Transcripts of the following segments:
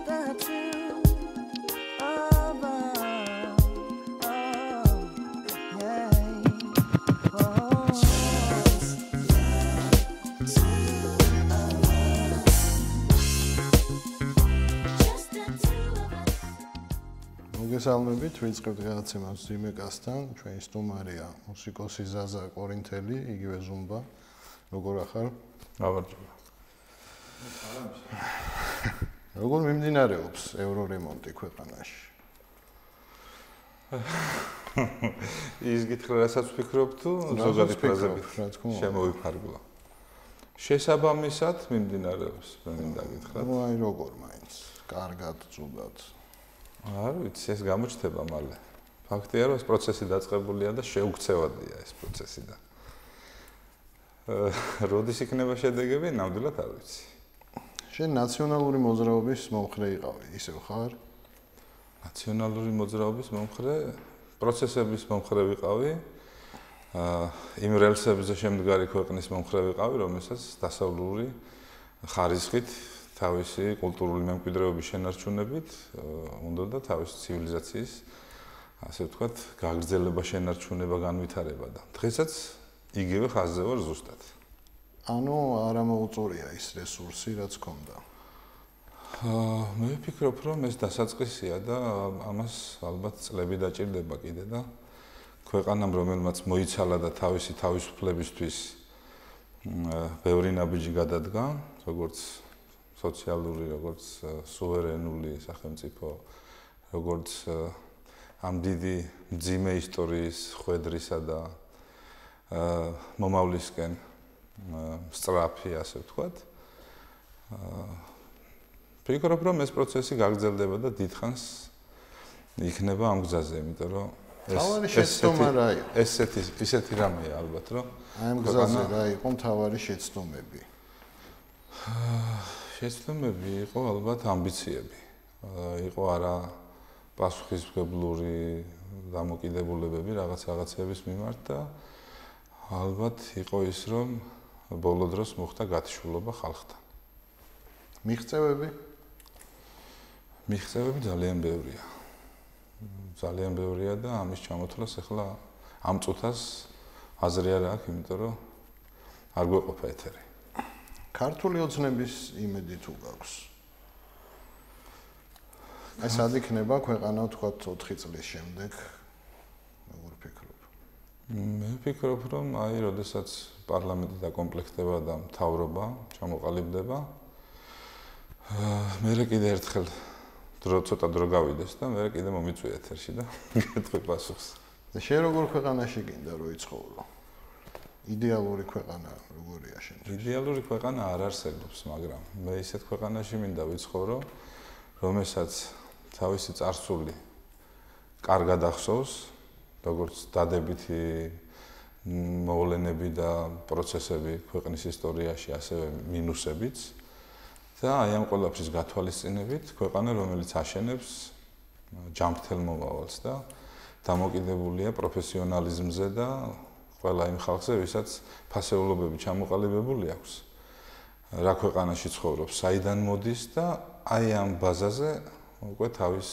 მოგესალმებით, ვიწყებთ გადაცემას ზიმეკასთან. ჩვენი სტუმარია მუსიკოსი ზაზა კორინთელი, იგივე ზუმბა. როგორ ახარ? გავარჯობა. როგორ მიმდინარეობს ევრორემონტი ქვეყანაში? ის გითხრა, რასაც ვფიქრობ თუ ზოგადი ფრაზებით შემოვიფარგლა. შესაბამისად მიმდინარეობს, მე მინდა გითხრათ. ნუ აი როგორ მაინც, კარგად, ზოგად. არ ვიცი, ეს გამოჩნდება მალე. ფაქტია, რომ ეს პროცესი დაწყებულია და შეუქცევადია ეს პროცესი და როდის იქნება შედეგები, ნამდვილად არ ვიცი. შენ ნაციონალური მოძრაობის მომხრე იყავი, ისევ ხარ? ნაციონალური მოძრაობის მომხრე, პროცესების მომხრე ვიყავი. იმ რელსებზე შემდგარი ქვეყნის მომხრე ვიყავი, რომელსაც დასავლური ხარისხით თავისი კულტურული მემკვიდრეობის შენარჩუნებით უნდა და თავისი ცივილიზაციის, ასე ვთქვათ, გაგრძელება, შენარჩუნება, განვითარება და დღესაც იგივე ხაზზე ვარ ზუსტად. ანუ არ ამოუწურია ის რესურსი, რაც ჰქონდა. მე ვფიქრობ, რომ ეს დასაწყისია და ამას ალბათ წლები დაჭირდება კიდე და ქვეყანამ, რომელმაც მოიცალა და თავისი თავისუფლებისთვის ბევრი ნაბიჯი გადადგა, როგორც სოციალური, როგორც სუვერენული სახელმწიფო, როგორც ამ დიდი მძიმე ისტორიის ხვედრისა და მომავლისკენ სწრაფი, ასე ვთქვათ. ვფიქრობ, რომ ეს პროცესი გაგრძელდება და დიდხანს იქნება ამ გზაზე, იმიტომ რომ ესეთი რამეა ალბათ, რომ აი ამ გზაზე რა იყო მთავარი შეცდომები? შეცდომები იყო ალბათ ამბიციები. იყო არა პასუხისმგებლური დამოკიდებულებები რაღაცების მიმართ და ალბათ იყო ის, რომ ბოლო დროს მოხდა გათიშულობა ხალხთან. მიღწევები? მიღწევები ძალიან ბევრია. ძალიან ბევრია და ამის ჩამოთვლას ახლა ამ წუთას აზრი არ აქვს, იმიტომ რომ არ გვეყოფა ეთერი. ქართული ოცნების იმედი თუ გაქვს? აი სად იქნება ქვეყანა ვთქვათ 4 წლის შემდეგ? როგორ ვფიქრობ? მე ვფიქრობ, რომ აი როდესაც პარლამენტი დაკომპლექტდება და მთავრობა ჩამოყალიბდება, მე კიდე ერთხელ ცოტა დრო გავიდეს და მე კიდე მომიწვია ეთერში და გეტყვი პასუხს. და შენ როგორ ქვეყანაში გინდა რომ იცხოვრო? იდეალური ქვეყანა როგორია შენთვის? იდეალური ქვეყანა არ არსებობს, მაგრამ მე ისეთ ქვეყანაში მინდა ვიცხოვრო, რომელსაც თავისი წარსული კარგად ახსოვს, როგორც დადებითი მოვლენები და პროცესები ქვეყნის ისტორიაში, ასევე მინუსებიც და აი ამ ყველაფრის გათვალისწინებით ქვეყანა, რომელიც აშენებს ჯანმრთელ მომავალს და დამოკიდებულია პროფესიონალიზმზე და ყველა იმ ხალხზე, ვისაც ფასეულობები ჩამოყალიბებული აქვს, რა ქვეყანაში ცხოვრობს, საიდან მოდის და აი ამ ბაზაზე უკვე თავის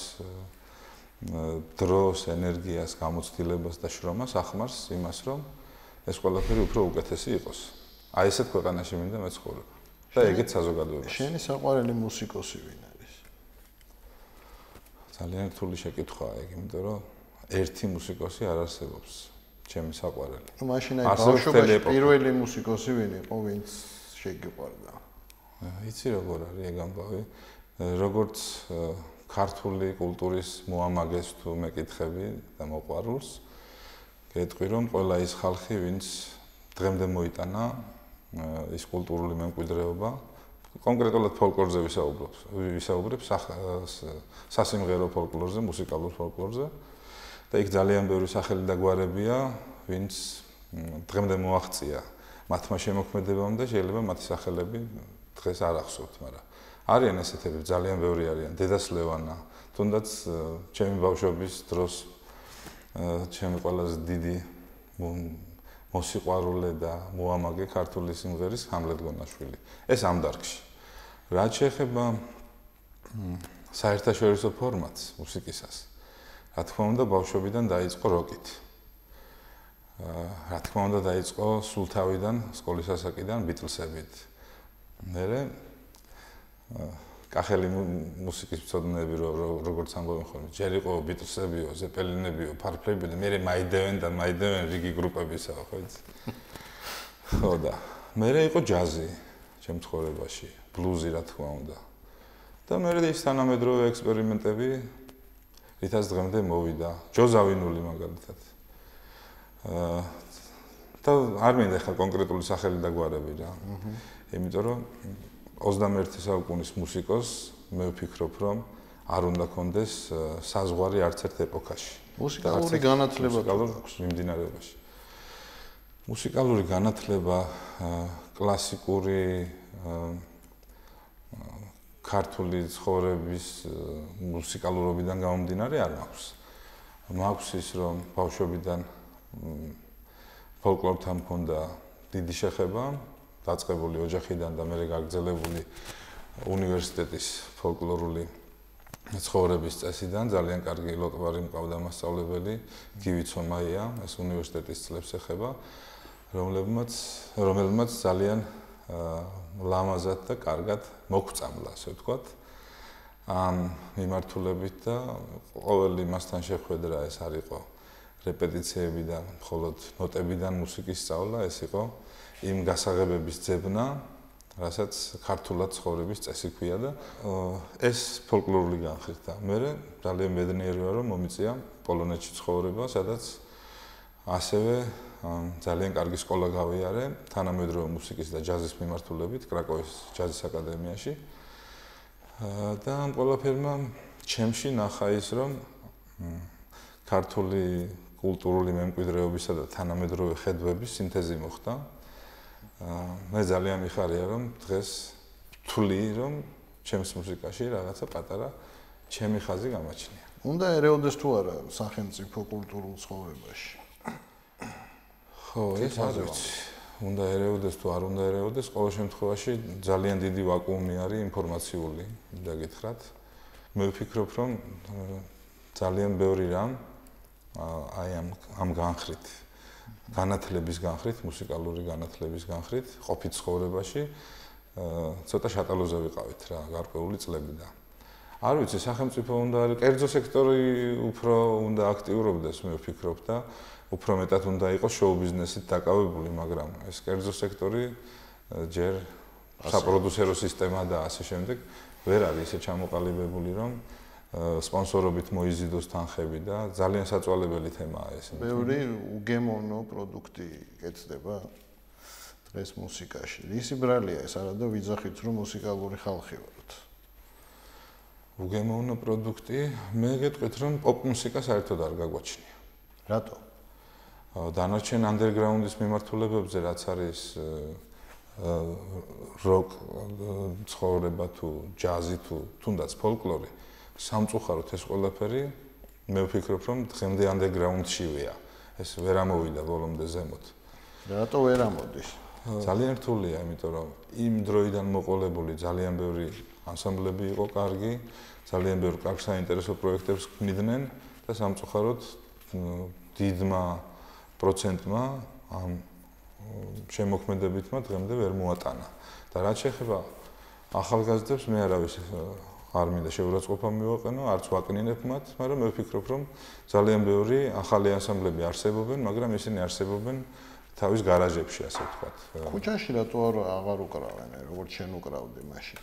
დროს, ენერგიას, გამოცდილებას და შრომას ახმარს იმას, რომ ეს ყველაფერი უფრო უკეთესი იყოს. აი ესეთ ქვეყანაში მინდა მე ცხოვრება და ეგეც საზოგადოებაში. შენი საყვარელი მუსიკოსი ვინ არის? ძალიან რთული შეკითხვაა ეგ, იმიტომ რომ ერთი მუსიკოსი არ არსებობს. ჩემი საყვარელი. ნუ მაშინ აი ბავშვობაში პირველი მუსიკოსი ვინ იყო, ვინც შეგიყვარდა? იცი როგორ არის ეგ ამბავი? როგორც ქართული კულტურის მოამაგეს თუ მეკითხები და მოყვარულს, გეტყვი რომ ყველა ის ხალხი, ვინც დღემდე მოიტანა ის კულტურული მემკვიდრეობა, კონკრეტულად ფოლკლორზე ვისაუბრებ, სასიმღერო ფოლკლორზე, მუსიკალურ ფოლკლორზე. და იქ ძალიან ბევრი სახელი და გვარებია, ვინც დღემდე მოაღწია მათმა შემოქმედებამ და შეიძლება მათი სახელები დღეს არ ახსოვთ, მაგრამ არიან ესეთები, ძალიან ბევრი არიან. დედას ლევანა, თუნდაც ჩემი ბავშვობის დროს ჩემი ყველაზე დიდი მოსიყვარულე და მოამაგე ქართული სიმღერის ჰამლეტ გონაშვილი. ეს ამ დარგში. რაც შეეხება საერთაშორისო ფორმატს მუსიკისას. Რა თქმა უნდა, ბავშვობიდან დაიწყო როკით. Რა თქმა უნდა, დაიწყო სულ თავიდან, სკოლის ასაკიდან ბიტლსებით. მერე კახელი მუსიკის მცოდნეები როგორც ამბობენ ხოლმე, ჯერ იყო ბიტლსებიო, ზეპელინებიო, ფარფლები და მერე მაიდევენ რიგი გრუპებისაა, ხო იცი? ხო და მერე იყო ჯაზი ჩემ ცხოვრებაში, ბლუზი რა თქმა უნდა. და მერე ის თანამედროვე ექსპერიმენტები, რითაც დღემდე მოვიდა, ჯოზავინული მაგალითად. და არ მინდა ხა კონკრეტული სახელი დაგვარები რა. იმიტომ რომ 21 საუკუნის მუსიკოს მე ვფიქრობ რომ არ უნდა კონდეს საზღვარი არც ერთ ეპოქაში. მუსიკალური განათლება აქვს მიმდინარეობაში. მუსიკალური განათლება კლასიკური ქართული ცხოვრების მუსიკალურობიდან გამომდინარე არ მაქვს. მაქვს ის რომ ბავშვობიდან ფოლკლორთან მქონდა დიდი შეხება, დაწყებული ოჯახიდან და მერე გაგრძელებული უნივერსიტეტის ფოლკლორული ცხოვრების წესიდან ძალიან კარგი ლოტვარი მყავდა მასწავლებელი გივიცო მაია, ეს უნივერსიტეტის წლებს ეხება, რომელმაც ძალიან ლამაზად და კარგად მოგწამლა, ასე ვთქვათ. ამ მიმართულებით და ყოველი მასთან შეხვედრა ეს არ იყო რეპეტიციებიდან, მხოლოდ ნოტებიდან მუსიკის სწავლა, ეს იყო იმ გასაღებების ძებნა, რასაც ქართულად ცხოვრების წესი ქვია და ეს ფოლკლორული განხრით. მერე ძალიან ბედნიერი ვარ, რომ მომიწია პოლონეთში ცხოვრება, სადაც ასევე ძალიან კარგი სკოლა გავიარე თანამედროვე მუსიკის და ჯაზის მიმართულებით კრაკოვის ჯაზის აკადემიაში. და ამ ყველაფერმა ჩემში ნახა ის, რომ ქართული კულტურული მემკვიდრეობისა და თანამედროვე ხედვების სინთეზი მოხდა. მე ძალიან მიხარია, რომ დღეს ვთვლი, რომ ჩემს მუსიკაში რაღაცა პატარა ჩემი ხაზი გამაჩნია. უნდა ერეოდეს თუ არა სახელმწიფო კულტურულ ცხოვრებაში? ხო, ეს არ ვიცი. უნდა ერეოდეს თუ არ უნდა ერეოდეს, ყოველ შემთხვევაში ძალიან დიდი ვაკუუმი არის ინფორმაციული, მინდა გითხრათ. მე ვფიქრობ, რომ ძალიან ბევრი რამ აი ამ განხრით, განათლების განხრით, მუსიკალური განათლების განხრით, ყოფით ცხოვრებაში ცოტა შატალოზე ვიყავით რა, გარკვეული წლებიდან. არ ვიცი, სახელმწიფო უნდა არის, კერძო სექტორი უფრო უნდა აქტიურობდეს, მე ვფიქრობ და უფრო მეტად უნდა იყოს შოუ-ბიზნესით დაკავებული, მაგრამ ეს კერძო სექტორი ჯერ საპროდიუსერო სისტემა და ასე შემდეგ ვერ არის ისე ჩამოყალიბებული, რომ სპონსორობით მოიზიდოს თანხები და ძალიან საწვალებელი თემაა ეს. ბევრი უგემოვნო პროდუქტი კეთდება დღეს მუსიკაში. ისი ბრალია ეს არა და ვიძახით რომ მუსიკალური ხალხი ვართ. უგემოვნო პროდუქტი, მე გეტყვით რომ პოპ მუსიკა საერთოდ არ გაგვაჩნია. რატო? დანარჩენ ანდერგრაუნდის მიმართულებებზე რაც არის როკ ცხოვრება თუ ჯაზი თუ თუნდაც ფოლკლორი სამწუხაროდ ეს ყველაფერი მე ვფიქრობ რომ დღემდე ანდერგრაუნდშივეა. ეს ვერ ამოვიდა ბოლომდე ზემოთ. რატო ვერ ამოდის? ძალიან რთულია, იმიტომ რომ იმ დროიდან მოყოლებული ძალიან ბევრი ანსამბლები იყო კარგი, ძალიან ბევრ კარგ საინტერესო პროექტებს ქმნიდნენ და სამწუხაროდ დიდმა პროცენტმა ამ შემოქმედებითმა დღემდე ვერ მოატანა. და რაც შეეხება ახალგაზრდებს, მე არავის არ მინდა შეურაცხყოფა მივაყენო, არც ვაკნინებ მათ, მაგრამ მე ვფიქრობ, რომ ძალიან ბევრი ახალი ანსამბლები არსებობენ, მაგრამ ისინი არსებობენ თავის გარაჟებში, ასე ვთქვათ. ქუჩაში რატო აღარ უკრავენ, როგორც შენ უკრავდი მაშინ?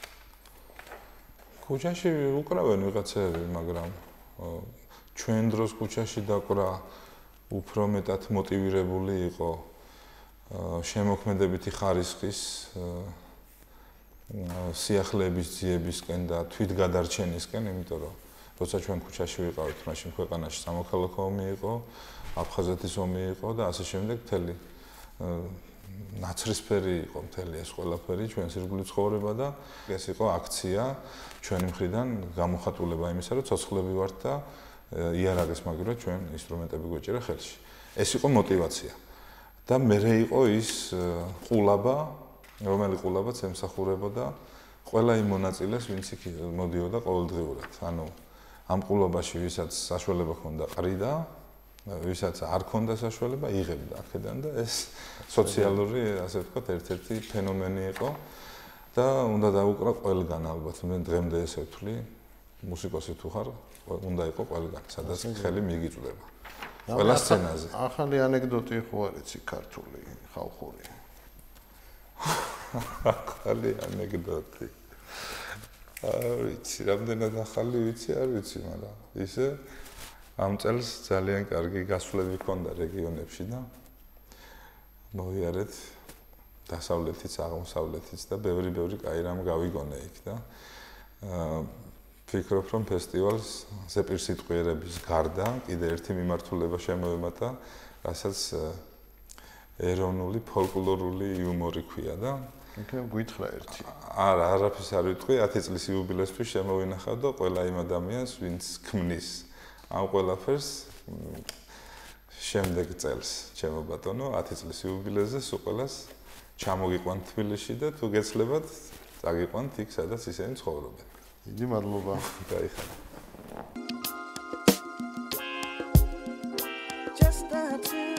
ქუჩაში უკრავენ ვიღაცები, მაგრამ ჩვენ დროს ქუჩაში დაკვრა უფრო მეტად მოტივირებული იყო შემოქმედებითი ხარისხის სიახლეების ძიებისკენ და თვითგადარჩენისკენ, იმიტომ რომ როცა ჩვენ ქუჩაში ვიყავით, მაშინ ქვეყანაში სამოქალაქო ომი იყო, აფხაზეთის ომი იყო და ასე შემდეგ მთელი ნაცრისფერი იყო მთელი ეს ყველაფერი ჩვენს ირგვლივ ცხოვრება და ეს იყო აქცია ჩვენი მხრიდან გამოხატულება იმისა, რომ ცოცხლები ვართ და იარაღის მაგივრად ჩვენ ინსტრუმენტები გვეჭირა ხელში. ეს იყო мотиваცია. და მერე იყო ის ყულაბა, რომელიც ყულაბაც ემსახურებოდა ყველა იმ მონაწილეს, ვინც იქ მოდიოდა ყოველდღიურად. ანუ ამ ყულობაში ვისაც საშუალება ჰქონდა ყრიდა, ვისაც არ ჰქონდა საშუალება, იღებდა აქედან და ეს სოციალური, ასე ვთქვათ, ერთ-ერთი ფენომენი იყო და უნდა დაუკრა ყველგან ალბათ. მე დღემდე ესე ვთვლი, მუსიკოსი თუ ხარ, უნდა იყო ყველგან, სადაც ხელი მიგიწვდება. ყველა სცენაზე. ახალი ანეკდოტი ხო არ იცი ქართული, ხალხური. ახალი ანეკდოტი. არ ვიცი, რამდენად ახალი ვიცი, არ ვიცი, მაგრამ ისე ამ წელს ძალიან კარგი გასვლები ჰქონდა რეგიონებში და მოვიარეთ დასავლეთიც, აღმოსავლეთიც და ბევრი კაი რამ გავიგონე იქ და ვფიქრობ, რომ ფესტივალს ზეპირსიტყვიერების გარდა კიდე ერთი მიმართულება შემოემატა, რასაც ეროვნული ფოლკლორული იუმორი ქვია და იქნებ გითხრა ერთი. არა, არაფერს არ ვიტყვი, 10 წლის იუბილეისთვის შემოვინახავ და ყველა იმ ადამიანს, ვინც ქმნის ამ ყველაფერს შემდეგ წელს, ჩემო ბატონო, 10 წლის იუბილეზე სულ ყველას ჩამოგიყვანთ თბილისში და თუ გეცლებათ, წაგიყვანთ იქ, სადაც ისინი ცხოვრობენ. დიდი მადლობა. გაიხარა. Just the two